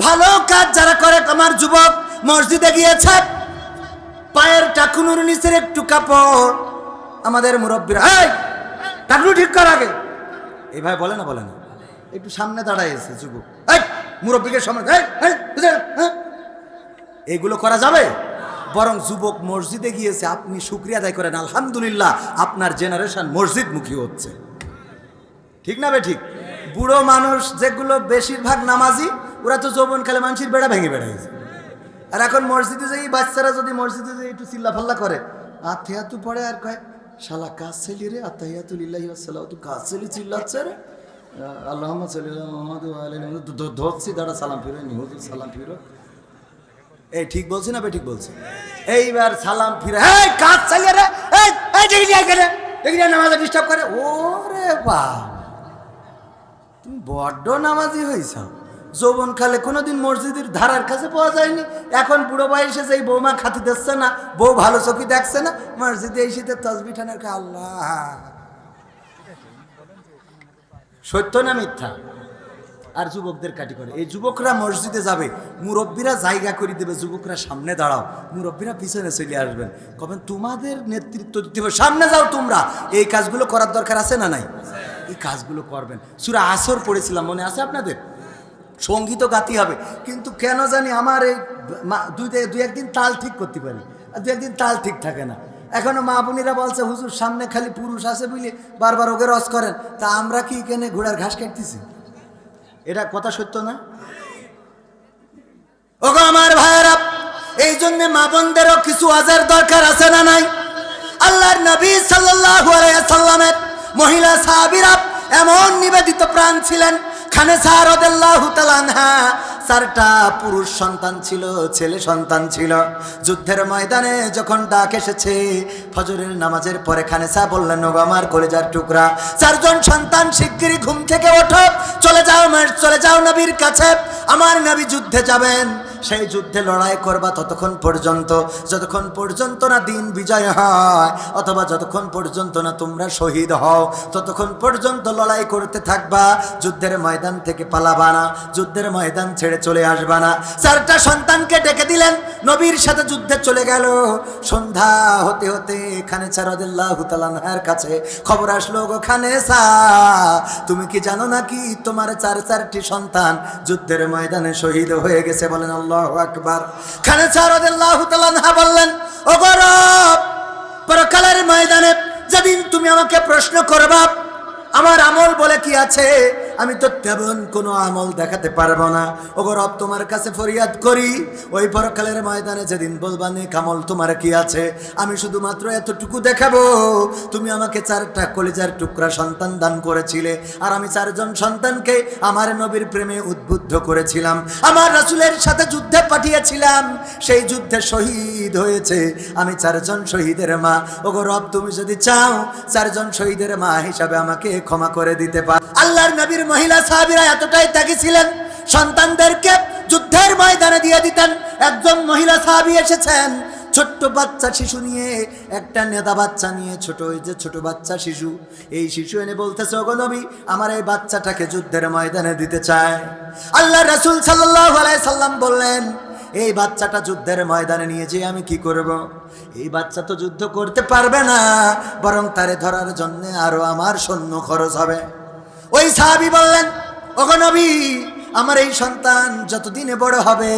ভালো কাজ যারা করে, আমার যুবক মসজিদে গিয়েছে, পায়ের টাকুনুর নিচের একটু কাপড় আমাদের মুরব্বীরা, এই টাকুনু ঠিক কর আগে, এইভাবে বলে না, বলে না, একটু সামনে দাঁড়াইছে যুবক, এই মুরব্বীকে সামনে, এইগুলো করা যাবে? বরং যুবক মসজিদে গিয়েছে, আপনি শুকরিয়া আদায় করেন, আলহামদুলিল্লাহ আপনার জেনারেশন মসজিদমুখী হচ্ছে। ঠিক না বে ঠিক? বুড়ো মানুষ যেগুলো বেশিরভাগ নামাজি, ওরা তো যৌবনকালে মানুষের বেড়া ভেঙে বেড়াইছে। আর এখন মসজিদে যে বাচ্চারা যদি মসজিদে যে একটু চিল্লাফাল্লা করে, আত্মায়াতু পড়ে আর কয় শালা কাজ ছেলি রে, আত্মায়াতুলিল্লাহি ওয়াসসালাতু কাজ ছেলি চিল্লাচ্ছে রে, আল্লাহুম্মা সাল্লি আলা মুহাম্মাদ ওয়া আলা আলি মুহাম্মাদ, ধরছি দাঁড়া সালাম ফিরো, নিহুজুর সালাম ফিরো। এই ঠিক বলছি না বে ঠিক বলছি? এইবার সালাম ফিরে, এই কাজ চালিয়ে রে, এই দেখি এখানে দেখি নামাজে ডিস্টার্ব করে। ওরে বাবা, তুমি বড্ড নামাজি হয়েছ। যৌবনকালে কোনোদিন মসজিদের ধারার কাছে পাওয়া যায়নি, এখন বুড়ো বয়সে যেই বৌমা খাতি দিচ্ছে না, বউ ভালো চোখে দেখছে না, মসজিদে এই শীতের তসবি টানার কে আল্লাহ। সত্য না মিথ্যা? আর যুবকদের কাটি করে, এই যুবকরা মসজিদে যাবে, মুরব্বীরা জায়গা করে দেবে, যুবকরা সামনে দাঁড়াও, মুরব্বীরা পিছনে চলে আসবেন, কবেন তোমাদের নেতৃত্ব দিতে হবে, সামনে যাও তোমরা। এই কাজগুলো করার দরকার আছে না নাই? এই কাজগুলো করবেন। সূরা আসর পড়েছিলাম, মনে আছে আপনাদের? সঙ্গীতও গাতি হবে, কিন্তু কেন জানি আমার এই দুই একদিন তাল ঠিক করতে পারি, আর দু একদিন তাল ঠিক থাকে না। এখনো মা বোনেরা বলছে হুজুর সামনে খালি পুরুষ আছে বুঝলে বারবার ওকে রস করেন, তা আমরা কি এখানে ঘোড়ার ঘাস কাটতেছি? এটা কথা সত্য না? ওগো আমার ভাইয়েরা, এই জন্য মা বোনদেরও কিছু ওয়াজের দরকার আছে না নাই? আল্লাহর নবী সাল্লাল্লাহু আলাইহি সাল্লামের মহিলা সাহাবীরা এমন নিবেদিত প্রাণ ছিলেন। খানেসা রাদিয়াল্লাহু তাআলা আনহা চারটা পুরুষ সন্তান ছিল, ছেলে সন্তান ছিল। যুদ্ধের ময়দানে যখন ডাক এসেছে ফজরের নামাজের পরে, খানেসা বললেন, ওগো আমার কলিজার টুকরা, চারজন সন্তান শিগগিরই ঘুম থেকে ওঠো, চলে যাও নবীর কাছে, আমার নবী যুদ্ধে যাবেন, সেই যুদ্ধে লড়াই করবা ততক্ষণ পর্যন্ত, যতক্ষণ পর্যন্ত না দিন বিজয় হয়, অথবা যতক্ষণ পর্যন্ত না তোমরা শহীদ হও, ততক্ষণ পর্যন্ত লড়াই করতে থাকবা, যুদ্ধের ময়দান থেকে পালাবা না, যুদ্ধের ময়দান ছেড়ে চলে আসবা না। চারটা সন্তানকে ডেকে দিলেন, নবীর সাথে যুদ্ধে চলে গেল। সন্ধ্যা হতে হতে খানেসা রাদিয়াল্লাহু তাআলা আনহার কাছে খবর আসলো, গো খানেসা, তুমি কি জানো নাকি তোমার চারটি সন্তান যুদ্ধের ময়দানে শহীদ হয়ে গেছে? বলেন আল্লাহু আকবার। খানেসা রাদিয়াল্লাহু তাআলা আনহা বললেন, ওগো রব, পরকালের ময়দানে যেদিন তুমি আমাকে প্রশ্ন করবা আমার আমল বলে কি আছে, আমি তো তেমন কোনো আমল দেখাতে পারবো না। ওগো রব, তোমার কাছে ফরিয়াদ করি, ওই পরকালের ময়দানে যেদিন বলবা নেক আমল তোমার কি আছে, আমি শুধুমাত্র এতটুকু দেখাবো, তুমি আমাকে চারটা কলিজার টুকরা সন্তান দান করেছিলে, আর আমি চারজন সন্তানকে আমার নবীর প্রেমে উদ্বুদ্ধ করেছিলাম, আমার রাসূলের সাথে যুদ্ধে পাঠিয়েছিলাম, সেই যুদ্ধে শহীদ হয়েছে আমি চারজন শহীদের মা। ওগো রব, তুমি যদি চাও চারজন শহীদের মা হিসাবে আমাকে ক্ষমা করে দিতে পার। আল্লাহর নবীর মহিলা সাহাবীরা এতটাই ত্যাগী ছিলেন, সন্তানদেরকে যুদ্ধের ময়দানে দিয়ে দিতেন। একজন মহিলা সাহাবী এসেছেন ছোট্ট বাচ্চা শিশু নিয়ে, একটা নেদা বাচ্চা নিয়ে, ছোট বাচ্চা শিশু, এই শিশু এনে বলতেছে, ওগো নবী, আমার এই বাচ্চাটাকে যুদ্ধের ময়দানে দিতে চায়। আল্লাহ রাসূল সাল্লাল্লাহু আলাইহি সাল্লাম বললেন, এই বাচ্চাটা যুদ্ধের ময়দানে নিয়ে যেয়ে আমি কি করব? এই বাচ্চা তো যুদ্ধ করতে পারবে না, বরং তারে ধরার জন্য আরো আমার সৈন্য খরচ হবে। ওই সাহাবী বললেন, ওগো নবী, আমার এই সন্তান যতদিনে বড় হবে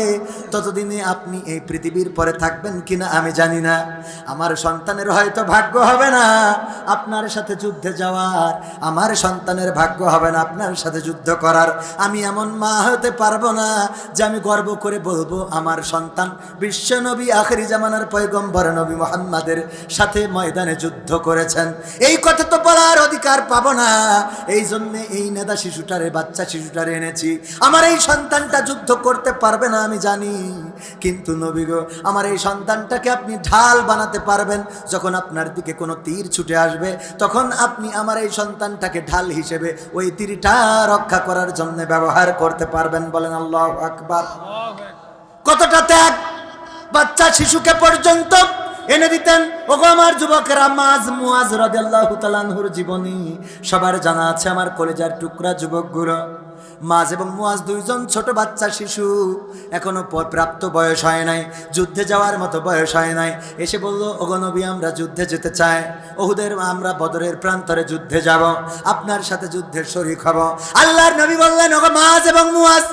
ততদিনে আপনি এই পৃথিবীর পরে থাকবেন কিনা আমি জানি না, আমার সন্তানের হয়তো ভাগ্য হবে না আপনার সাথে যুদ্ধে যাওয়ার, আমার সন্তানের ভাগ্য হবে না আপনার সাথে যুদ্ধ করার। আমি এমন মা হতে পারবো না যে আমি গর্ব করে বলবো আমার সন্তান বিশ্ব নবী আখিরি জামানার পয়গম্বর নবী মুহাম্মাদের সাথে ময়দানে যুদ্ধ করেছেন। এই কথা তো বলার অধিকার পাবো না, এই জন্যে এই নেদা শিশুটারে, বাচ্চা শিশুটারে এনেছি। আমার এই সন্তানটা যুদ্ধ করতে পারবে না আমি জানি, কিন্তু নবী গো, আমার এই সন্তানটাকে আপনি ঢাল বানাতে পারবেন। যখন আপনার দিকে কোনো তীর ছুটে আসবে তখন আপনি আমার এই সন্তানটাকে ঢাল হিসেবে ওই তীরটা রক্ষা করার জন্য ব্যবহার করতে পারবেন। বলেন আল্লাহু আকবার। কতটা ত্যাগ! বাচ্চা শিশুকে পর্যন্ত এনে দিতেন। ওগো আমার যুবকেরা, মুআজ রাদিয়াল্লাহু তাআলা আনহুর জীবনী সবার জানা আছে, আমার কলিজার টুকরা যুবকগুলো। মাজ এবং মুয়াজ দুইজন ছোট বাচ্চা শিশু, এখনো প্রাপ্ত বয়স হয় নাই, যুদ্ধে যাওয়ার মতো বয়স হয় নাই। এসে বলল, ওগো নবী, আমরা যুদ্ধে যেতে চাই, ওহুদের আমরা বদরের প্রান্তরে যুদ্ধে যাব, আপনার সাথে যুদ্ধের শরীক হব। আল্লাহর নবী বললেন, ওগো মাজ এবং মুয়াজ,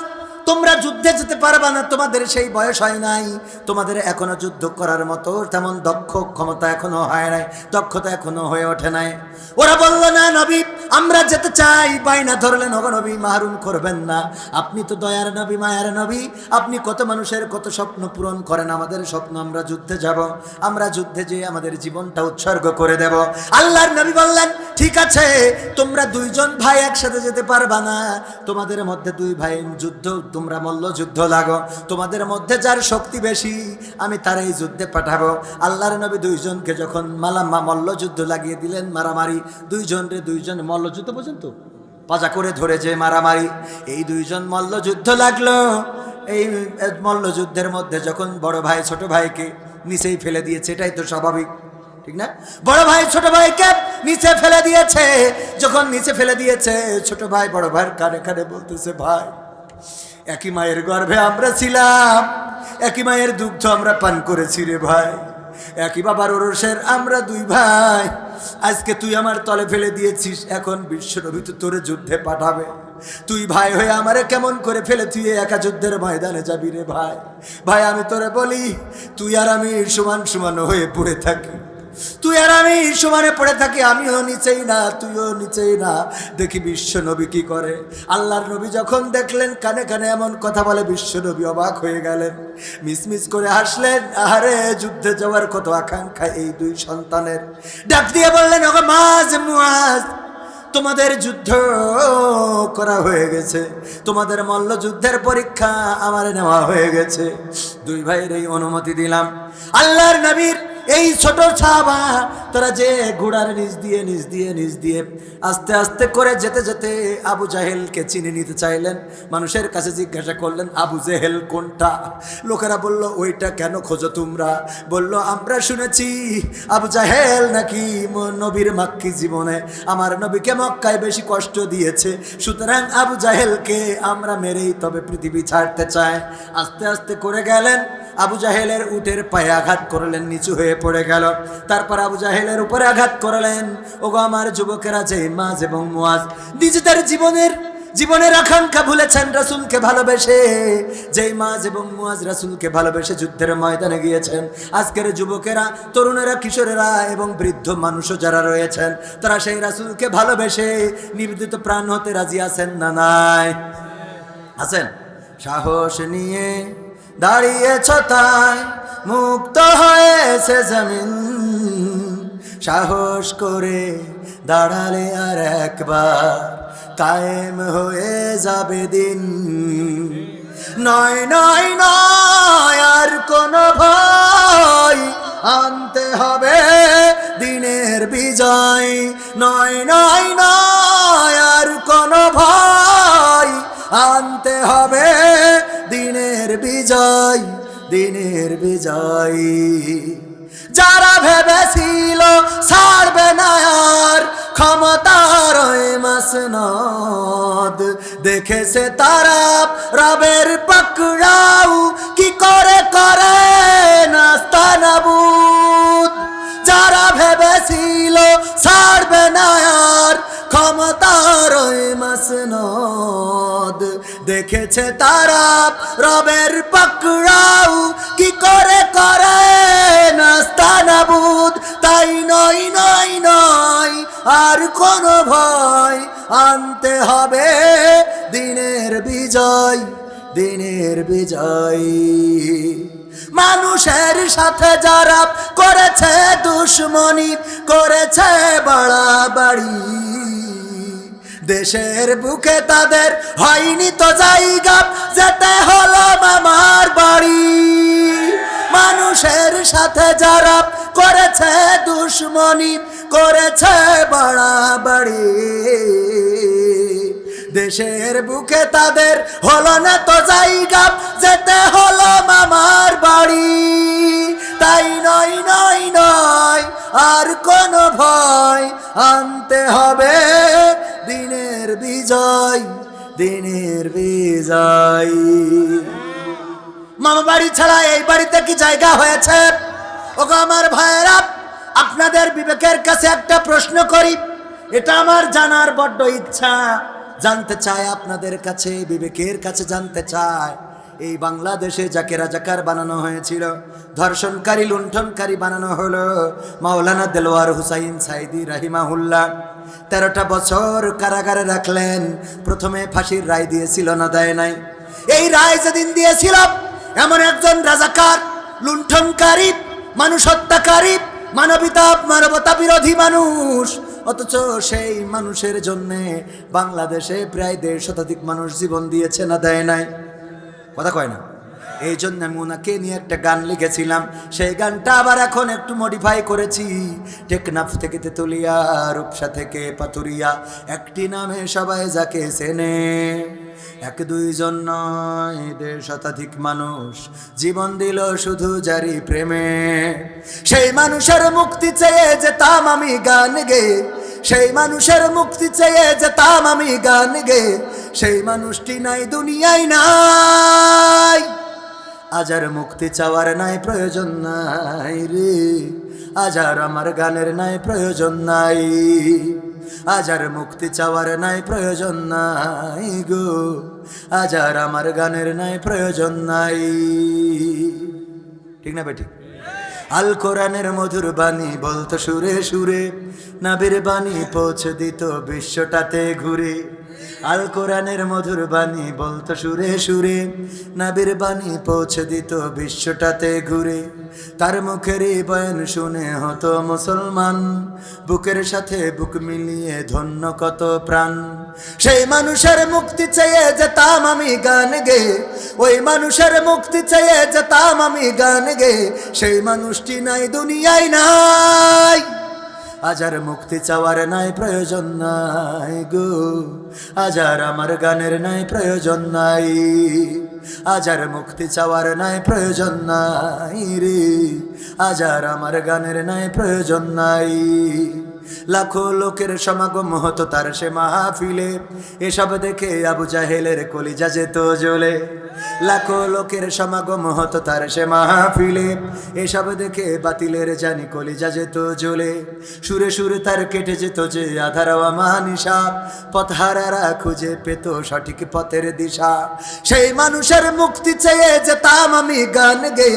তোমরা যুদ্ধে যেতে পারবা না, তোমাদের সেই বয়স হয় নাই, তোমাদের এখনো যুদ্ধ করার মতো তেমন ক্ষমতা এখনো হয় নাই, দক্ষতা এখনো হয়ে ওঠে নাই। ওরা বলল, না নবী, আমরা যেতে চাই। বাইনা ধরলেন, ওগো নবী, মাহরুম করবেন না, আপনি তো দয়ার নবী, মায়ার নবী, আপনি কত মানুষের কত স্বপ্ন পূরণ করেন, আমাদের স্বপ্ন আমরা যুদ্ধে যাব, আমরা যুদ্ধে যেয়ে আমাদের জীবনটা উৎসর্গ করে দেব। আল্লাহর নবী বললেন, ঠিক আছে, তোমরা দুইজন ভাই একসাথে যেতে পারবা না, তোমাদের মধ্যে দুই ভাই যুদ্ধ, তোমরা মল্লযুদ্ধ লাগো, তোমাদের মধ্যে যার শক্তি বেশি আমি তার এই যুদ্ধে পাঠাবো। আল্লাহর নবী দুইজনকে যখন মল্লযুদ্ধ লাগিয়ে দিলেন, মারামারি, দুইজন মল্লযুদ্ধ পর্যন্ত পাজা করে ধরে যে মারামারি, এই দুইজন মল্লযুদ্ধ লাগলো। এই মল্লযুদ্ধের মধ্যে যখন বড় ভাই ছোট ভাইকে নিচেই ফেলে দিয়েছে, এটাই তো স্বাভাবিক, ঠিক না? বড় ভাই ছোট ভাইকে নিচে ফেলে দিয়েছে। যখন নিচে ফেলে দিয়েছে, ছোট ভাই বড় ভাইয়ের কানে কানে বলতেছে, ভাই, একই মায়ের গর্ভে আমরা ছিলাম, একই মায়ের দুগ্ধ আমরা পান করেছি রে ভাই, একই বাবার ওরসের আমরা দুই ভাই, আজকে তুই আমার তলে ফেলে দিয়েছিস, এখন বিশ্বনবী তো তোরে যুদ্ধে পাঠাবে, তুই ভাই হয়ে আমারে কেমন করে ফেলে তুই একা যুদ্ধের ময়দানে যাবি রে ভাই? ভাই, আমি তোরে বলি, তুই আর আমি সমান সমান হয়ে পড়ে থাকি, তুই আর আমি সমানে পড়ে থাকি, আমিও নিচেই না, তুইও নিচেই না, দেখি বিশ্ব নবী কি করে। আল্লাহর নবী যখন দেখলেন কানে কানে এমন কথা বলে, বিশ্ব নবী অবাক হয়ে গেলেন, মিসমিস করে হাসলেন। আরে, যুদ্ধে যাওয়ার কত আকাঙ্ক্ষা এই দুই সন্তানের। ডাক দিয়ে বললেন, ওগো মাজ মুয়াজ, তোমাদের যুদ্ধ করা হয়ে গেছে, তোমাদের মল্লযুদ্ধের পরীক্ষা আমার নেওয়া হয়ে গেছে, দুই ভাইয়ের এই অনুমতি দিলাম। আল্লাহর নবীর এই ছোট সাহাবা তারা যে ঘোড়ার নিচ দিয়ে আস্তে আস্তে করে যেতে যেতে আবু জাহেলকে চিনে নিতে চাইলেন। মানুষের কাছে জিজ্ঞাসা করলেন, আবু জেহেল কোনটা? লোকেরা বলল, ওইটা কেন খোঁজো তোমরা? বলল, আমরা শুনেছি আবু জাহেল নাকি নবীর মাক্কি জীবনে আমার নবীকে মক্কায় বেশি কষ্ট দিয়েছে, সুতরাং আবু জাহেলকে আমরা মেরেই তবে পৃথিবী ছাড়তে চাই। আস্তে আস্তে করে গেলেন, আবু জাহেলের উটের পায়ে আঘাত করলেন, নিচু হয়ে পড়ে গেল। তারপর আবু জাহেলের উপরে আঘাত করলেন। ওগো আমার যুবকেরা, যে মাজ এবং মুয়াজ নিজেদের জীবনের আকাঙ্ক্ষা ভুলেছেন রাসূলকে ভালোবেসে, যেই মাজ এবং মুয়াজ রাসূলকে ভালোবেসে যুদ্ধের ময়দানে গিয়েছেন, আজকের যুবকেরা, তরুণেরা, কিশোরেরা এবং বৃদ্ধ মানুষও যারা রয়েছেন, তারা সেই রাসূলকে ভালোবেসে নিবেদিত প্রাণ হতে রাজি আছেন না নাই? আছেন? সাহস নিয়ে দাঁড়িয়েছ তাই মুক্ত হয়েছে জমিন, সাহস করে দাঁড়ালে আর একবার কায়েম হয়ে যাবে দিন। নয় নয় নয় আর কোনো ভয়, আনতে হবে দিনের বিজয়। নয় নয় নয় আর কোনো ভয়, আনতে হবে দিনের বিজয়, দিনের বিজয়। যারা ভেবেছিল ছাড়বে না আর ক্ষমতার ওই মাসনদ, দেখেছে তারা রবের পাকড়াও কি করে করে নাস্তানাবুদ। যারা ভেবেছিল ছাড়বে না আর ক্ষমতার ওই মাসনদ, দেখেছে তারা রবের পাকড়াও কি করে করে নাস্তানাবুদ। তাই নয় নয় নয় আর কোনো ভয়, আনতে হবে দিনের বিজয়, দিনের বিজয়। মানুষের সাথে যারা করেছে দুশ্মনী, করেছে বাড়াবাড়ি, দেশের বুকে তাদের হয়নি তো জায়গা, যেতে হলো মামার বাড়ি। মানুষের সাথে যারা করেছে দুশ্মনী, করেছে বাড়াবাড়ি, দেশের বুকে তাদের হলো না তো জায়গা, যেতে হলো মামার বাড়ি। তাই নয় নয় নয় আর কোনো ভয়, আনতে হবে দিনের বিজয়, দিনের বিজয়। মামা বাড়ি ছাড়া এই বাড়িতে কি জায়গা হয়েছে? ওগো আমার ভাইয়েরা, আপনাদের বিবেকের কাছে একটা প্রশ্ন করি, এটা আমার জানার বড্ড ইচ্ছা। জানতে চাই আপনাদের কাছে, বিবেকের কাছে জানতে চাই, এই বাংলাদেশে যাকে রাজাকার বানানো হয়েছিল, ধর্ষণকারী লুণ্ঠনকারী বানানো হলো মাওলানা দেলোয়ার হুসাইন সাইদি রাহিমাহুল্লাহ, 13টা বছর কারাগারে রাখলেন। প্রথমে ফাঁসির রায় দিয়েছিল না দেয় নাই? এই রায় যেদিন দিয়েছিল, এমন একজন রাজাকার, লুণ্ঠনকারী, মানুষ হত্যাকারী, মানবতা বিরোধী মানুষ, অথচ সেই মানুষের জন্য বাংলাদেশে প্রায় 1.5 শতাধিক মানুষ জীবন দিয়েছে না দেয় নাই? কথা কয় না? এই জন্য আমি ওনাকে নিয়ে একটা গান লিখেছিলাম, সেই গানটা আবার এখন একটু মডিফাই করেছি। টেকনাফ থেকে তেতুলিয়া, রূপসা থেকে পাথুরিয়া, একটি নামে সবাই যাকে চেনে, 1-2 জন নয় 1.5 শতাধিক মানুষ জীবন দিল শুধু জারি প্রেমে। সেই মানুষের মুক্তি চেয়ে যেতাম আমি গান গে, সেই মানুষের মুক্তি চেয়ে যেতাম আমি গান গে, সেই মানুষটি নাই দুনিয়ায় নাই। আজ আর মুক্তি চাওয়ার নাই প্রয়োজন নাই রে, আজ আর আমার গানের নাই প্রয়োজন নাই, আজ আর মুক্তি চাওয়ার নাই প্রয়োজন নাই গো, আজ আর আমার গানের নাই প্রয়োজন নাই। ঠিক না বেটি? আল কোরআনের মধুর বাণী বলতো সুরে সুরে, নবীর বাণী পৌঁছে দিত বিশ্বটাতে ঘুরে। আল কোরআনের মধুর বাণী বলতো সুরে সুরে, নবীর বাণী পৌঁছে দিত বিশ্বটাতে ঘুরে। তার মুখের বয়ান শুনে হতো মুসলমান, বুকের সাথে বুক মিলিয়ে ধন্য কত প্রাণ। সেই মানুষের মুক্তি চেয়ে যেতাম আমি গান গে, ওই মানুষের মুক্তি চেয়ে যেতাম আমি গান গে, সেই মানুষটি নাই দুনিয়ায় নাই। আজ আর মুক্তি চাওয়ার নাই প্রয়োজন নাই গো, আজ আর আমার গানের নাই প্রয়োজন নাই, আজ আর মুক্তি চাওয়ার নাই প্রয়োজন নাই রে, আজ আর আমার গানের নাই প্রয়োজন নাই। লাখো লোকের সমাগম হতো তার সে মাহফিলে, এসব দেখে আবু জাহেলের কলিজা যেত জ্বলে। লাখো লোকের সমাগম হতো তার সে মাহফিলে, এসব দেখে বাতিলের জানি কলিজা যেত জ্বলে। সুরে সুরে তার কেটে যেত যে আধার আমানিশা, পথহারারা খুঁজে পেত সঠিক পথের দিশা। সেই মানুষের মুক্তি চেয়ে যেতাম আমি গান গে,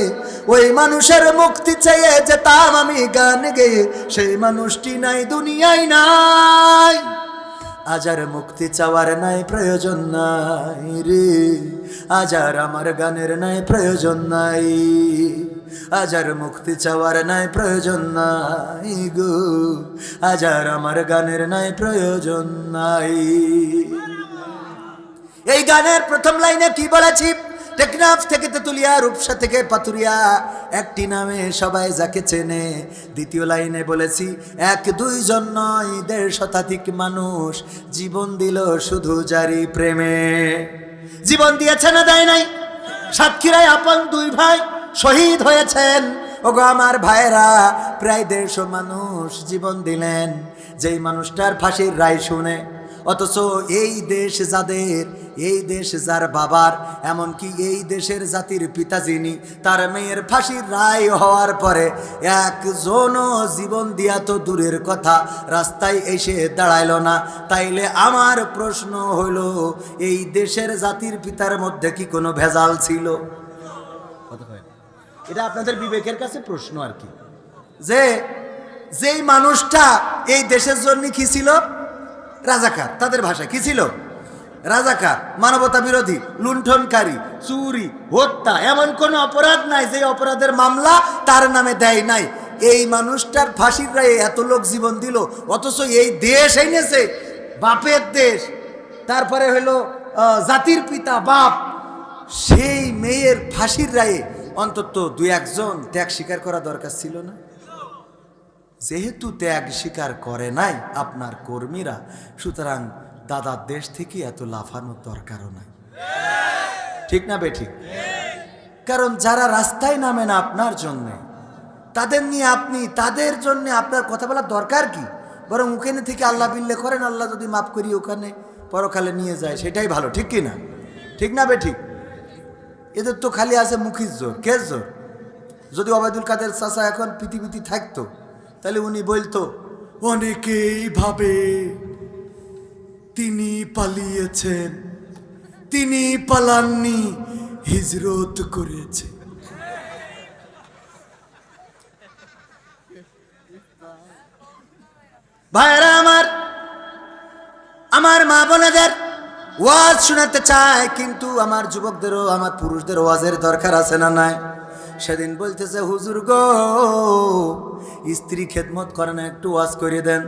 ওই মানুষের মুক্তি চেয়ে যেতাম আমি গান গে, সেই মানুষটি নাই দুনিয়ায় নাই। আজ আর মুক্তি চাওয়ার নাই প্রয়োজন নাই রে, আজ আর আমার গানের নাই প্রয়োজন নাই, আজ আর মুক্তি চাওয়ার নাই প্রয়োজন নাই গো, আজ আর আমার গানের নাই প্রয়োজন নাই। এই গানের প্রথম লাইনে কি বলেছি? টেকনাফ থেকে তেতুলিয়া, রূপসা থেকে পাথুরিয়া, একটি নামে সবাই যাকে চেনে। দ্বিতীয় লাইনে বলেছি 1-2 জন নয় 1.5 শতাধিক মানুষ জীবন দিল শুধু জারি প্রেমে। জীবন দিয়েছে না দেয় নাই? সাতক্ষীরায় আপন 2 ভাই শহীদ হয়েছেন। ওগো আমার ভাইরা, প্রায় 150 মানুষ জীবন দিলেন যেই মানুষটার ফাঁসির রায় শুনে। অথচ এই দেশ যাদের, এই দেশ যার বাবার, এমনকি এই দেশের জাতির পিতা যিনি, তার মেয়ের ফাঁসির রায় হওয়ার পরে একজনও জীবন দিয়া তো দূরের কথা রাস্তায় এসে দাঁড়াইল না। তাইলে আমার প্রশ্ন হলো, এই দেশের জাতির পিতার মধ্যে কি কোনো ভেজাল ছিল? এটা আপনাদের বিবেকের কাছে প্রশ্ন আর কি, যে যেই মানুষটা এই দেশের জন্য কি ছিল? রাজাকার। তাদের ভাষায় কি ছিল? রাজাকার, মানবতা বিরোধী, লুণ্ঠনকারী, চুরি, হত্যা, এমন কোনো অপরাধ নাই যে অপরাধের মামলা তার নামে দেয় নাই। এই মানুষটার ফাঁসির রায়ে এত লোক জীবন দিল, অথচ এই দেশ এনেছে বাপের দেশ, তারপরে হলো জাতির পিতা বাপ, সেই মেয়ের ফাঁসির রায়ে অন্তত 2-1 জন ত্যাগ স্বীকার করা দরকার ছিল না? যেহেতু ত্যাগ স্বীকার করে নাই আপনার কর্মীরা, সুতরাং দাদার দেশ থেকে এত লাফানোর দরকারও নাই। ঠিক না বেঠিক? কারণ যারা রাস্তায় নামে না আপনার জন্য, তাদের নিয়ে আপনি, তাদের জন্য আপনার কথা বলার দরকার কি? বরং ওখানে থেকে আল্লাহ বিল্লে করেন, আল্লাহ যদি মাফ করি ওখানে পরকালে নিয়ে যায়, সেটাই ভালো, ঠিক কি না? ঠিক না বে ঠিক? এদের তো খালি আছে মুখির জোর, কে জোর? যদি ওবায়দুল কাদের চাচা এখন পৃথিবীতে থাকতো তাহলে উনি বলতো, অনেকেই ভাবে তিনি পালিয়েছেন, তিনি পালাননি, হিজরত করেছে। ভাইরা আমার, আমার মা বোনেদের ওয়াজ শোনাতে চায়, কিন্তু আমার যুবকদেরও আমার পুরুষদের ওয়াজের দরকার আছে না নাই? সেদিন বলতেছে, হুজুর গো, স্ত্রী খেদমত করে না, একটু ওয়াজ করে দেন।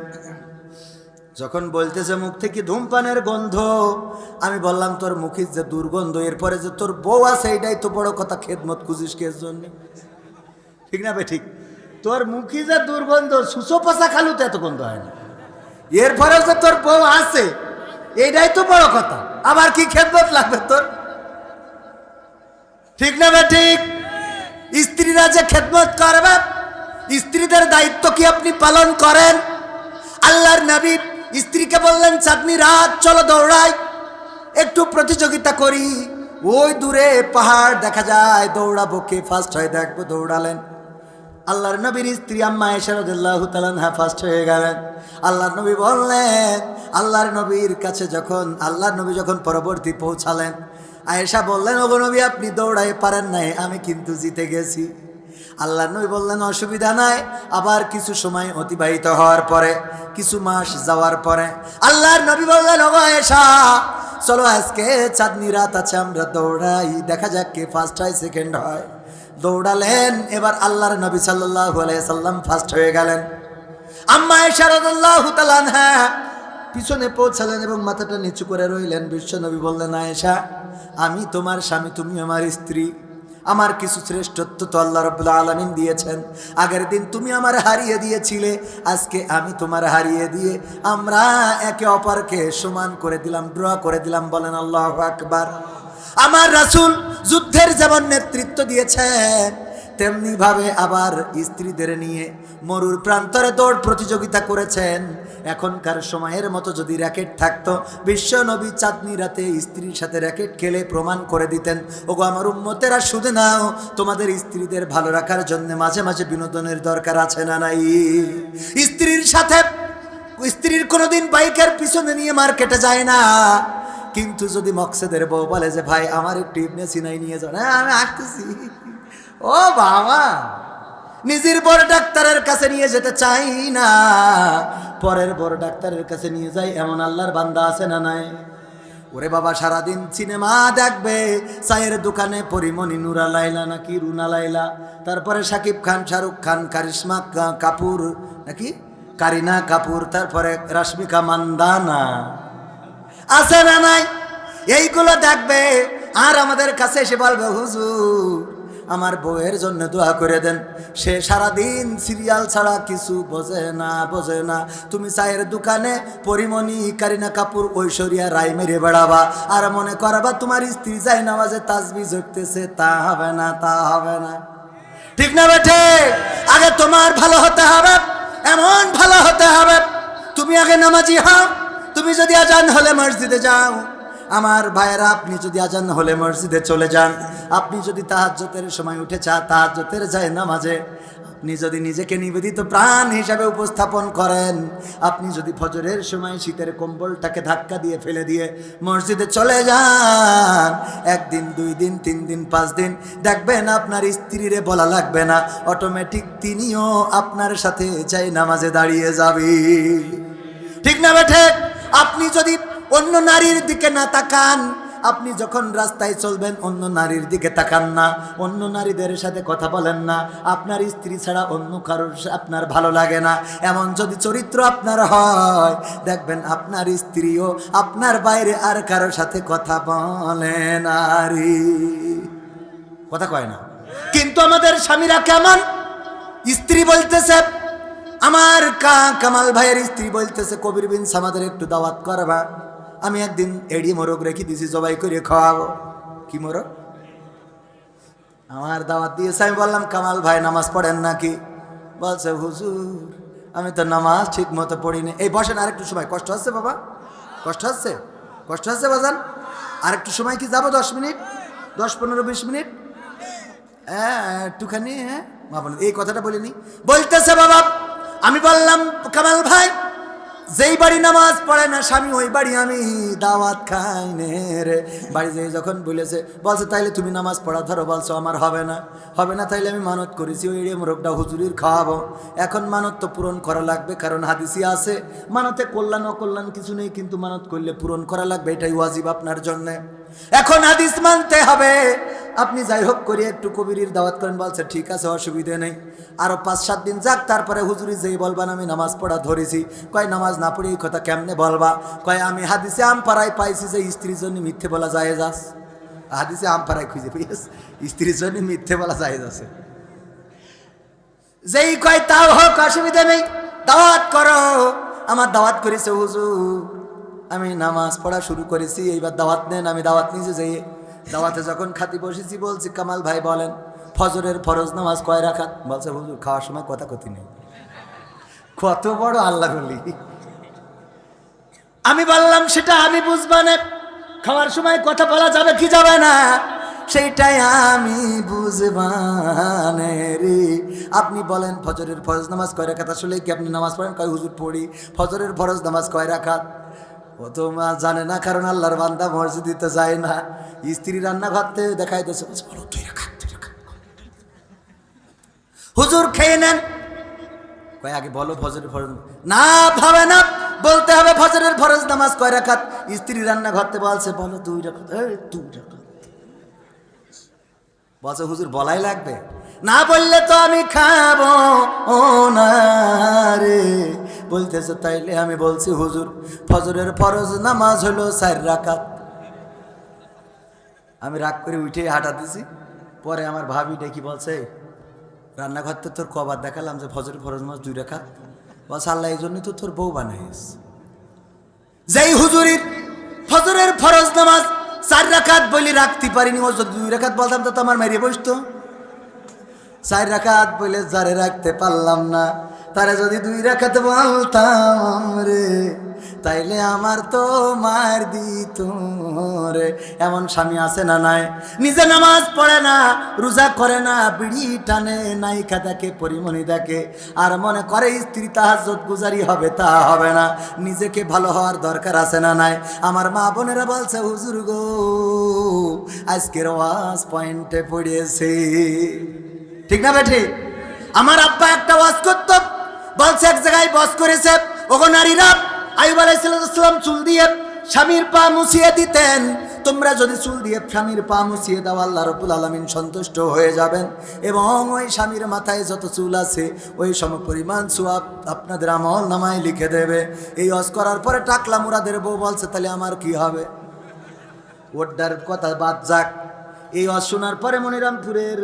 যখন বলতেছে মুখ থেকে ধূমপানের গন্ধ, আমি বললাম তোর মুখের যে দুর্গন্ধ, এরপরে যে তোর বউ আছে এটাই তো বড় কথা, খেদমত খুঁজিস কে জন্য? ঠিক না ভাই ঠিক? তোর মুখে যে দুর্গন্ধ, সুসো পাশা খালুতে এত গন্ধ হয় না, এরপরে যে তোর বউ আছে এইটাই তো বড় কথা, আবার কি খেদমত লাগবে তোর? ঠিক না ভাই ঠিক? স্ত্রীরা যে খেদমত করবে, স্ত্রীদের দায়িত্ব কি আপনি পালন করেন? আল্লাহর নবী স্ত্রীকে বললেন, চাঁদনি রাত চলো দৌড়াই, একটু প্রতিযোগিতা করি, ওই দূরে পাহাড় দেখা যায়, দৌড়াবো, কে ফার্স্ট হয় দেখবো। দৌড়ালেন। আল্লাহর নবীর স্ত্রী আম্মা আয়েশা রাদিয়াল্লাহু তাআলা আনহা ফার্স্ট হয়ে গেলেন। আল্লাহর নবী বললেন, আল্লাহর নবীর কাছে যখন আল্লাহর নবী যখন পরবর্তী পৌঁছালেন, আয়েশা বললেন, ওগো নবী আপনি দৌড়াই পারেন নাই, আমি কিন্তু জিতে গেছি। আল্লাহর নবী বললেন, অসুবিধা নাই। আবার কিছু সময় অতিবাহিত হওয়ার পরে, কিছু মাস যাওয়ার পরে আল্লাহর নবী বললেন, ওগো আয়েশা চলো আজকে চাঁদনি রাত আছে, আমরা দৌড়াই, দেখা যাক কে ফার্স্ট হয় সেকেন্ড হয়। দৌড়ালেন। এবার আল্লাহর নবী সাল্লাল্লাহু আলাইহি সাল্লাম ফার্স্ট হয়ে গেলেন। আম্মা আয়েশা রাদিয়াল্লাহু তাআলা আনহা পিছনে পৌঁছালেন এবং মাথাটা নিচু করে রইলেন। বিশ্ব নবী বললেন, আয়েশা আমি তোমার স্বামী, তুমি আমার স্ত্রী, আমার কিছু শ্রেষ্ঠত্ব তো আল্লাহ রাব্বুল আলামিন দিয়েছেন। আগের দিন তুমি আমার হারিয়ে দিয়েছিলে, আজকে আমি তোমার হারিয়ে দিয়ে আমরা একে অপরকে সমান করে দিলাম, ড্র করে দিলাম। বলেন আল্লাহু আকবার। আমার রাসূল যুদ্ধের যেমন নেতৃত্ব দিয়েছেন, তেমনি ভাবে আবার স্ত্রীদের নিয়ে মরুর প্রান্তরে দৌড় প্রতিযোগিতা করেছেন। এখনকার সময়ের মতো যদি র্যাকেট থাকতো, বিশ্ব নবী চাঁদনি রাতে স্ত্রীর সাথে র্যাকেট খেলে প্রমাণ করে দিতেন, ওগো আমার উম্মতেরা শুধু নাও, তোমাদের স্ত্রীদের ভালো রাখার জন্য মাঝে মাঝে বিনোদনের দরকার আছে না নাই? স্ত্রীর সাথে স্ত্রীর কোনোদিন বাইকের পিছনে নিয়ে মার্কেটে যায় না, কিন্তু যদি মকসেদের বউ বলে যে ভাই আমার একটু ইবনে সিনাই নিয়ে যাও, হ্যাঁ আমি আসতেছি, ও বাবা, নিজের বড় ডাক্তারের কাছে নিয়ে যেতে চাই না, পরের বড় ডাক্তারের কাছে নিয়ে যাই, এমন আল্লাহর বান্দা আছে না নাই? ওরে বাবা সারাদিন সিনেমা দেখবে, চায়ের দোকানে পরিমণি নুরা লাইলা নাকি রুনা লাইলা, তারপরে শাকিব খান, শাহরুখ খান, কারিশমা কাপুর নাকি কারিনা কাপুর, তারপরে রশ্মিকা মান্দানা, আছে না নাই? এইগুলো দেখবে আর আমাদের কাছে এসে বলবে, হুজুর আমার বউয়ের জন্য দোয়া করে দেন, সে সারাদিন সিরিয়াল ছাড়া কিছু বোঝে না, বোঝে না। তুমি চায়ের দোকানে পরিমণি, কারিনা কাপুর, ঐশ্বরিয়া রায় মেরে বেড়াবা আর মনে করবা তোমার স্ত্রী যায় নামাজে তাসবিহ জপতেছে, তা হবে না, তা হবে না। ঠিক না বেঠে? আগে তোমার ভালো হতে হবে, এমন ভালো হতে হবে, তুমি আগে নামাজি হও। তুমি যদি আজান হলে মসজিদে যাও, আমার ভাইয়েরা আপনি যদি আজান হলে মসজিদে চলে যান, আপনি যদি তাহাজ্জুদের সময় উঠে তাহাজ্জুদের যায় নামাজে আপনি যদি নিজেকে নিবেদিত প্রাণ হিসাবে উপস্থাপন করেন, আপনি যদি ফজরের সময় শীতের কম্বলটাকে ধাক্কা দিয়ে ফেলে দিয়ে মসজিদে চলে যান, একদিন, 2 দিন, 3 দিন, 5 দিন দেখবেন আপনার স্ত্রীরে বলা লাগবে না, অটোমেটিক তিনিও আপনার সাথে যাই নামাজে দাঁড়িয়ে যাবে। ঠিক না বেঠে? আপনি যদি অন্য নারীর দিকে না তাকান, আপনি যখন রাস্তায় চলবেন অন্য নারীর দিকে তাকান না, অন্য নারীদের সাথে কথা বলেন না, আপনার স্ত্রী ছাড়া অন্য কারোর আপনার ভালো লাগে না, এমন যদি চরিত্র আপনার হয়, দেখবেন আপনার স্ত্রীও আপনার বাইরে আর কারোর সাথে কথা বলে নারী, কথা কয় না। কিন্তু আমাদের স্বামীরা কেমন? স্ত্রী বলতেছে, আমার কামাল ভাইয়ের স্ত্রী বলতেছে, কবির বিন সামাদের একটু দাওয়াত করবা। আমি একদিন এড়ি মোরগ রেখে দিয়েছি, জবাই করে খাওয়াবো। কি মোরগ? আমার দাওয়াত দিয়েছে। আমি বললাম, কামাল ভাই নামাজ পড়েন নাকি? বলছে, হুজুর আমি তো নামাজ ঠিক মতো পড়িনি। এই বসেন আরেকটু সময়, কষ্ট হচ্ছে বাবা, কষ্ট হচ্ছে? কষ্ট হচ্ছে বাজান? আর একটু সময় কি যাবো? 10 মিনিট, 10-15-20 মিনিট, হ্যাঁ একটুখানি, হ্যাঁ মা বোন এই কথাটা বলিনি। বলতেছে বাবা, আমি বললাম কামাল ভাই, যেই বাড়ি নামাজ পড়ে না স্বামী ওই বাড়ি আমি দাওয়াত খাই নে রে। বাড়ি যেয়ে যখন বলছে তাইলে তুমি নামাজ পড়া ধরো, বলছো আমার হবে না, হবে না, তাইলে আমি মানত করেছি ওই মোরগটা হুজুরির খাওয়াবো। এখন মানত তো পূরণ করা লাগবে, কারণ হাদিসি আছে মানতে কল্যাণ অকল্যাণ কিছু নেই, কিন্তু মানত করলে পূরণ করা লাগবে, এটাই ওয়াজিব আপনার জন্যে। এখন হাদিস মানতে হবে। আপনি যাই হোক করে একটু কবিরির দাওয়াত করেন। বলছে ঠিক আছে, অসুবিধে নেই, আরো 5-7 দিন যাক, তারপরে হুজুরি যেই বলবান আমি নামাজ পড়া ধরেছি। কয় নামাজ না পড়ে এই কথা কেমনে বলবা? কয় আমি হাদিসে আমপাড়ায় পাইছি যে স্ত্রীর জন্য মিথ্যে বলা জায়েজ আছে। হাদিসে আমপাড়ায় খুঁজে পেয়েছে স্ত্রীর জন্য মিথ্যে বলা জায়েজ আছে। যেই কয় তাও হোক, অসুবিধা নেই, দাওয়াত করো। আমার দাওয়াত করেছে হুজুর, আমি নামাজ পড়া শুরু করেছি, এইবার দাওয়াত নেন। আমি দাওয়াত নিয়েছি, যেই দাওয়াতে যখন খাতি বসেছি বলছি কামাল ভাই বলেন ফজরের ফরজ নামাজ কয় রাকাত? বলছে হুজুর খাওয়ার সময় কথা কথি নেই। কত বড় আল্লাহ বলি। আমি বললাম সেটা আমি বুঝবা না, খাওয়ার সময় কথা বলা যাবে কি যাবে না সেইটাই আমি বুঝবানে রে। আপনি বলেন ফজরের ফরজ নামাজ কয় রাকাত? আসলে কি আপনি নামাজ পড়েন? কয় হুজুর পড়ি। ফজরের ফরজ নামাজ কয় রাকাত? ও তো মা জানে না, কারণ আল্লাহর বান্দা মসজিদে যায় না, স্ত্রী রান্না ঘরতে দেখাই দিয়েছে, বলো 2 রাকাত। হুজুর খেয়ে নেন। কয় আগে বলো ফজরের ফরজ। না ভাবে না, বলতে হবে ফজরের ফরজ নামাজ কয় রাকাত? স্ত্রী রান্না ঘরতে বলছে বলো 2 রাকাত। 2 রাকাত বলছে হুজুর বলাই লাগবে, না বললে তো আমি খাবো ও না রে। বলতেছে তাইলে আমি বলছি হুজুর ফজরের ফরজ নামাজ হলো 4 রাকাত। আমি রাগ করে উঠে হাঁটা দিছি। পরে আমার ভাবি ডেকে বলছে রান্নাঘর তো তোর কবার দেখালাম যে ফজরের ফরজ নামাজ 2 রাকাত। বলছে আল্লাহ এই জন্যই তো তোর বউ বানাইস। যেই হুজুরির ফজরের ফরজ নামাজ 4 রাকাত বলি রাখতে পারিনি, ও যদি 2 রাকাত বলতাম তো আমার মেরে বসতো। 4 রাকাত বলে যারে রাখতে পারলাম না, তারা যদি 2 রাকাত বলতাম রে, তাইলে আমার তো মার দিত রে। এমন স্বামী আছে না নাই? নিজে নামাজ পড়ে না, রোজা করে না, বিড়ি টানে, নায়িকা দেখে, পরিমণি দেখে, আর মনে করে স্ত্রী তাহাজ্জুদ গুজারি হবে, তা হবে না। নিজেকে ভালো হওয়ার দরকার আছে না নাই? আমার মা বোনেরা বলছে হুজুর গো আজকের ওয়াজ পয়েন্টে পড়িয়েছে, ঠিক না বেঠি? আমার আব্বা একটা ওয়াজ করত, বলছে এক জায়গায় বস করেছে, ওগো নারীরা, আইয়ুব আলাইহিস সালাম চুল দিয়ে স্বামীর পা মুছিয়ে দিতেন। তোমরা যদি চুল দিয়ে স্বামীর পা মুছিয়ে দাও আল্লাহ রাব্বুল আলামিন সন্তুষ্ট হয়ে যাবেন, এবং ওই স্বামীর মাথায় যত চুল আছে ওই সমপরিমাণ সওয়াব আপনাদের আমল নামায় লিখে দেবে। এই ওয়াজ করার পরে টাকলা মুরাদের বউ বলছে তাহলে আমার কি হবে? ওটার কথা বাদ যাক। এই ওয়াজ শোনার পরে মনিরামপুরের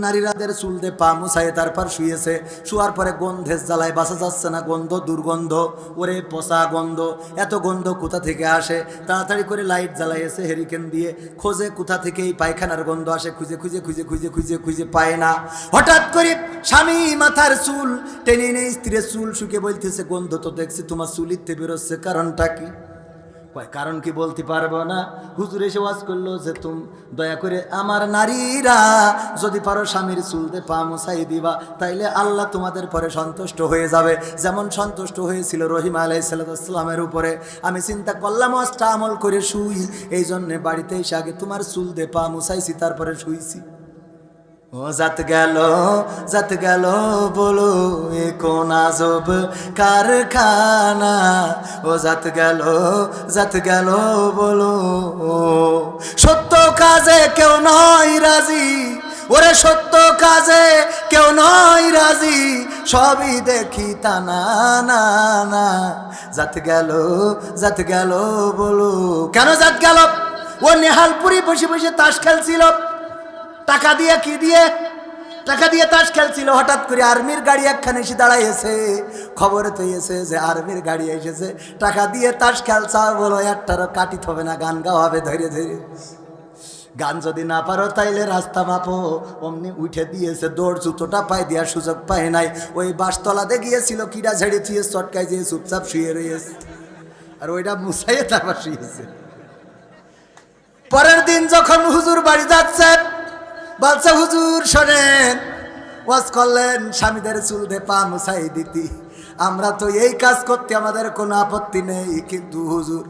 নারীরাদের চুল দিয়ে পা মুছায় তারপর শুয়েছে। শোয়ার পরে গন্ধে জ্বালায় বাসা যাচ্ছে না, গন্ধ দুর্গন্ধ, ওরে পচা গন্ধ। এত গন্ধ কোথা থেকে আসে? তাড়াতাড়ি করে লাইট জ্বালাইছে হেরিকেন দিয়ে, খোঁজে কোথা থেকে এই পায়খানার গন্ধ আসে, খুঁজে খুঁজে খুঁজে খুঁজে খুঁজে খুঁজে পায় না। হঠাৎ করে স্বামী মাথার চুল টেনে এনে স্ত্রীর চুল শুকে বলতেছে গন্ধ তো দেখছি তোমার চুল ইতে বেরোচ্ছে, কারণটা কি? কারণ কি বলতে পারবো না। হুজুর এসে ওয়াজ করলো যে তুমি দয়া করে আমার নারীরা যদি পারো স্বামীর চুলতে পা মুছাই দিবা, তাইলে আল্লাহ তোমাদের পরে সন্তুষ্ট হয়ে যাবে, যেমন সন্তুষ্ট হয়েছিল রহিম আলাইহিস সালামের উপরে। আমি চিন্তা করলাম ওয়াজটা আমল করে শুই, এই জন্যে বাড়িতে এসে আগে তোমার চুল দিয়ে পা মুছাইছি, তারপরে শুইছি। ও জাত গেল বলো এ কোন আজব কারখানা, ও জাত গেল বলো সত্য কাজে কেউ নয় রাজি, ওরে সত্য কাজে কেউ নয় রাজি, সবই দেখি তা না না না। জাত গেল বলো। কেন জাত গেল? ও নেহালপুরি বসে বসে তাস খেলছিল, টাকা দিয়ে কি দিয়ে? টাকা দিয়ে তাস খেলছিল। হঠাৎ করে আর্মির গাড়ি একখানে এসে দাঁড়াইছে, খবর পেয়েছে যে আর্মির গাড়ি এসেছে, টাকা দিয়ে তাস খেলছা, বলো একটারও কাটিত হবে না, গান গাওয়া হবে ধীরে ধীরে। গান যদি না পারো তাইলে রাস্তা মাপো। অমনি উঠে দিয়েছে দৌড়, জুতোটা পায়ে দেওয়ার সুযোগ পায় নাই। ওই বাসতলাতে গিয়েছিল, কিরা ঝেড়ে থুয়ে চটকায় দিয়ে চুপচাপ শুয়ে রয়েছে, আর ওইটা মুছাইয়ে তারপর শুয়েছে। পরের দিন যখন হুজুর বাড়ি যাচ্ছেন, বলছে হুজুর শোনেন, ওয়াজ করলেন স্বামীদের চুল দিয়ে পা মুছাই দিতি, আমরা তো এই কাজ করতে আমাদের কোনো আপত্তি নেই, কিন্তু হুজুর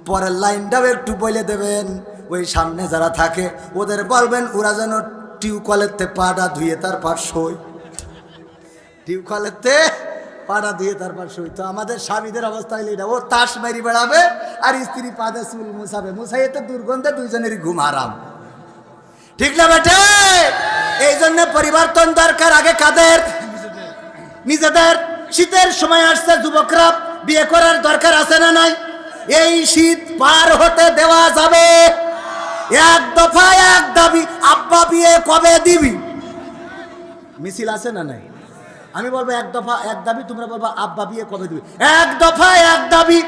পরের লাইনটাও একটু বলে দেবেন, ওই সামনে যারা থাকে ওদের বলবেন ওরা যেন টিউবকলেতে পাটা ধুয়ে তারপর শোয়, টিউবকলেতে পাটা ধুয়ে তারপর শোয়। তো আমাদের স্বামীদের অবস্থা হইলে এটা, ও তাস মেরি বেড়াবে আর স্ত্রী পাদে চুল মুছাবে, মুছাইতে দুর্গন্ধে দুইজনেরই ঘুম আরাম, ঠিক না বেটে? এই জন্য পরিবর্তন দরকার। আগে কাদের? নিজেদের। শীতের সময় আসছে, যুবকরা বিয়ে করার দরকার আছে না নাই? এই শীত পার হতে দেওয়া যাবে? এক দফা এক দাবি, আব্বা বিয়ে কবে দিবি? মিছিল আছে না নাই? আমি বলবো এক দফা এক দাবি, তোমরা বলবো আব্বা বিয়ে কবে দিবি। এক দফা এক দাবি,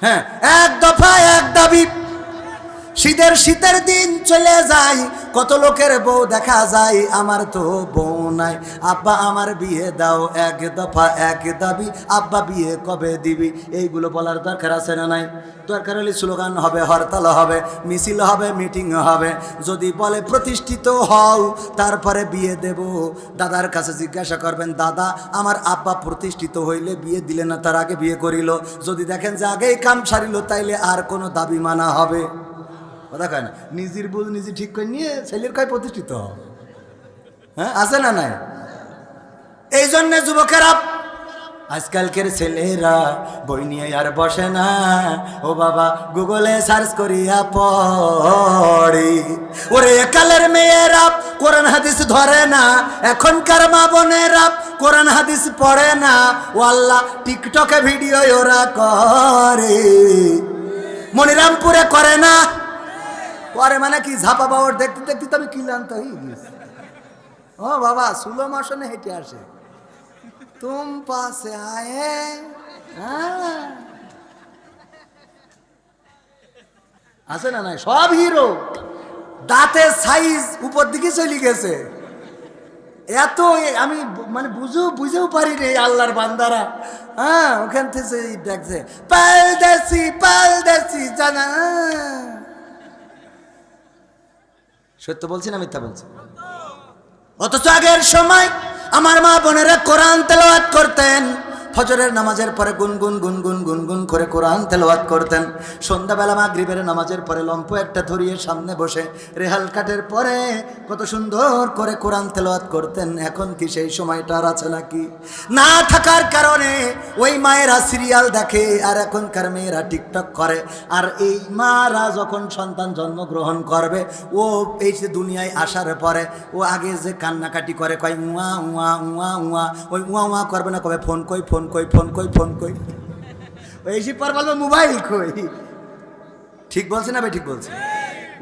হ্যাঁ এক দফা এক দাবি। শীতের দিন চলে যায়, কত লোকের বউ দেখা যায়, আমার তো বউ নাই, আব্বা আমার বিয়ে দাও, এক দফা এক দাবি, আব্বা বিয়ে কবে দিবি। এইগুলো বলার দরকার আছে না নাই? দরকার হলে স্লোগান হবে, হরতাল হবে, মিছিল হবে, মিটিং হবে। যদি বলে প্রতিষ্ঠিত হও তারপরে বিয়ে দেব, দাদার কাছে জিজ্ঞাসা করবেন, দাদা আমার আব্বা প্রতিষ্ঠিত হইলে বিয়ে দিলে না, তার আগে বিয়ে করিল? যদি দেখেন যে আগেই কাম সারিল, তাইলে আর কোনো দাবি মানা হবে? কথা কয় না, নিজের বুঝ নিজে ঠিক করে নিয়ে ছেলের কয় প্রতিষ্ঠিত, হ্যাঁ আছে না নাই? এই জন্যে যুবকেরা, আজকালকের ছেলেরা বই নিয়ে আর বসে না, ও বাবা গুগলে সার্চ করিয়া পড়ে। ওরে একালের মেয়েরা কোরআন হাদিস ধরে না, এখনকার মা বোনেরা কোরআন হাদিস পড়ে না, ও আল্লাহ টিকটকে ভিডিও ওরা করে, মনিরামপুরে করে না, পরে মানে কি ঝাপা বাবর দেখতে দেখতে তো আমি ক্লান্ত হয়ে গেছি। ও বাবা সুলো মাসনে হেঁটে আসে, তুম পাশে আয়ে, আছে না নাই? সব হিরো, দাঁতের সাইজ উপর দিকে চলে গেছে, এত আমি মানে বুঝেও পারি রে আল্লাহর বান্দারা। হ্যাঁ ওখান থেকে দেখছে পালদেশি জানা। সত্য বলছি না মিথ্যা বলছি? অথচ আগের সময় আমার মা বোনেরা কোরআন তেলাওয়াত করতেন, ফজরের নামাজের পরে গুনগুন গুনগুন গুনগুন করে কোরআন তেলাওয়াত করতেন, সন্ধ্যাবেলা মাগরিবের নামাজের পরে লম্ফ একটা ধরিয়ে সামনে বসে রেহাল কাটের পরে কত সুন্দর করে কোরআন তেলাওয়াত করতেন। এখন কি সেই সময়টা আর আছে নাকি? না থাকার কারণে ওই মায়েরা সিরিয়াল দেখে, আর এখনকার মেয়েরা টিকটক করে। আর এই মারা যখন সন্তান জন্মগ্রহণ করবে, ও এই যে দুনিয়ায় আসার পরে ও আগে যে কান্নাকাটি করে, কয় উয়া উয়া উয়া উয়া, ওই উয়া উয়া করবে না, কবে ফোন কই ফোন কই ফোন কই ফোন কই, ওই এসে পর বলবো মোবাইল কই। ঠিক বলছে না ভাই? ঠিক বলছে।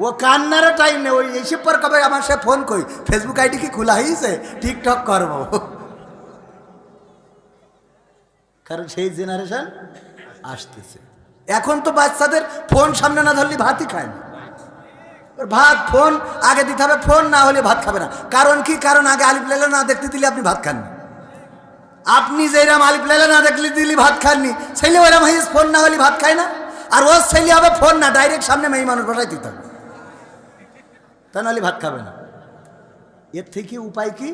ও কান্নারও টাইম নেই, ওই এসে পর কবে আমার সে ফোন কই, ফেসবুক আইডি কি খোলা হয়েছে, টিকটক করবো। কারণ সেই জেনারেশন আসতেছে। এখন তো বাচ্চাদের ফোন সামনে না ধরলে ভাতই খায় না। ভাত ফোন আগে দিতে হবে, ফোন না হলে ভাত খাবে না। কারণ কি? কারণ আগে আলিফ লাইলা না দেখতে দিলে আপনি ভাত খাননি। আপনি যেরাম আলিফ লাইলা না দেখলে দিলি ভাত খাননি, ছেলে ওইরাম হাইস ফোন না হলে ভাত খায় না। আর ওর ছেলে হবে ফোন না, ডাইরেক্ট সামনে মেয়ে মানুষ বসাই দিতে হবে, তা নাহলে ভাত খাবে না। এর থেকে উপায় কি?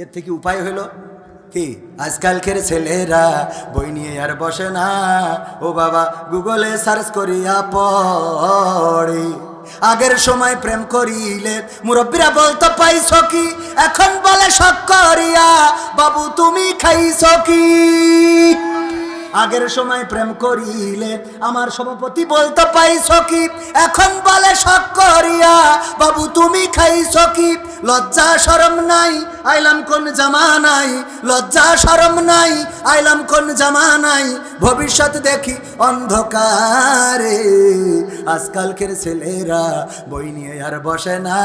এর থেকে উপায় হলো কি? আজকালকের ছেলেরা বই নিয়ে আর বসে না, ও বাবা গুগলে সার্চ করিয়া পড়ে। আগের সময় প্রেম করিলে মুরব্বীরা বলতো পাইছ কি, এখন বলে শখ করিয়া বাবু তুমি খাইছ কি। আগের সময় প্রেম করিলে আমার সভাপতি বলতো পাইছ কি, এখন বলে শখ করিয়া বাবু তুমি খাইছ কি। লজ্জা শরম নাই, আইলাম কোন জামানাই, লজ্জা শরম নাই, আইলাম কোন জামানাই, ভবিষ্যৎ দেখি অন্ধকারে। আজকালকের ছেলেরা বই নিয়ে আর বসে না,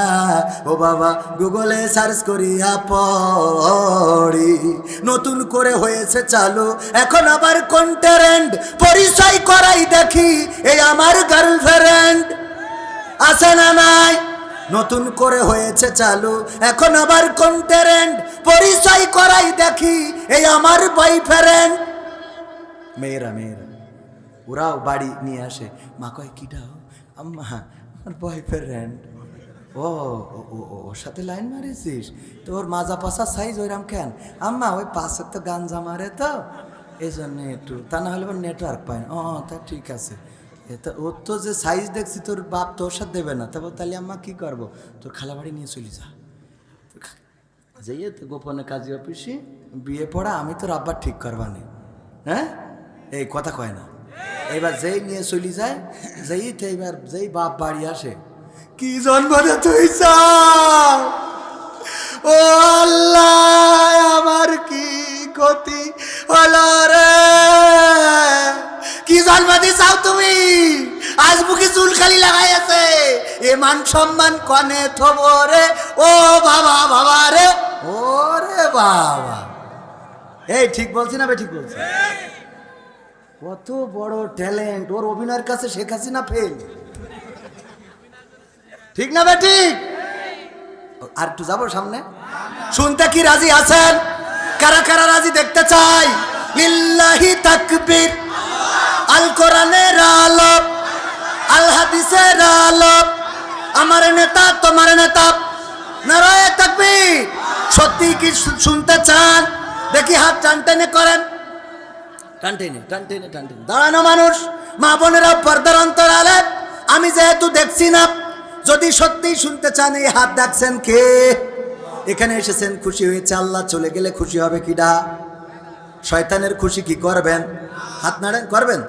ও বাবা গুগলে সার্চ করিয়া পড়ি। নতুন করে হয়েছে চালু এখন আবার কোন ট্রেন্ড, পরিচয় করাই দেখি এই আমার গার্লফ্রেন্ড, আছে না নাই? নতুন করে হয়েছে চালু এখন আবার কোন ট্রেন্ড, পরিচয় করাই দেখি এই আমার বয়ফ্রেন্ড। মেয়েরা ওরাও বাড়ি নিয়ে আসে, মা কয় কিটা আম্মা আমার বয়ফ্রেন্ড। ও ও ও ও, ওর সাথে লাইন মারিছিস? তোর মাজা পাশা সাইজ ওইরাম কেন? আম্মা ওই পাশের তো গাঞ্জা মারে তো এই জন্য একটু, তা না হলে নেটওয়ার্ক পায় না। ও তা ঠিক আছে। তা ওর তো যে সাইজ দেখছি তোর বাপ তোর সাথে দেবে না, তারপর তাহলে আম্মা কি করবো? তোর খালাবাড়ি নিয়ে চলে যা। যাইয়ে তো গোপনে কাজী অফিসে বিয়ে পড়া আমি তোর আব্বার ঠিক করবানি। হ্যাঁ, এই কথা কয় না। এইবার যেই নিয়ে চলি যায়, যেই তো এইবার যেই বাপ বাড়ি আসে, কি জন্ম দে তুই চাও? ও আল্লাহ, আমার কি ক্ষতি হলো রে? কি জন্ম দি চাও তুমি? আজ বুকে চুল খালি লাগাইছে, এ মান সম্মান কনে থবরে। ও বাবা বাবা রে, ও রে বাবা। এই ঠিক বলছি না বে? ঠিক বলছি। কত বড় ট্যালেন্ট ওর, অভিনয়ের কাছে শেখ হাসিনা ফেল। ঠিক না বে? ঠিক। আর একটু যাবো সামনে, শুনতে কি রাজি আছেন? কারা কারা রাজি দেখতে চাই? লিল্লাহি তাকবীর। আল কোরআনের আলো, আল হাদিসের আলো, আমার নেতা তোমার নেতা, নারায়ে তাকবীর। সত্যি কি শুনতে চান? দেখি হাত টান টেনে করেন, টান টেনে টান টেনে টান টেনে। দাঁড়ানো মানুষ, মা বোনেরা পর্দার অন্তরালে, আমি যেহেতু দেখছি না, যদি সত্যি শুনতে চান এই হাত ডাকছেন কে? এখানে এসেছেন খুশি হয়েছে, আল্লাহ চলে গেলে খুশি হবে কিডা? শয়তানের খুশি কি করবেন? হাত নাড়েন, করবেন?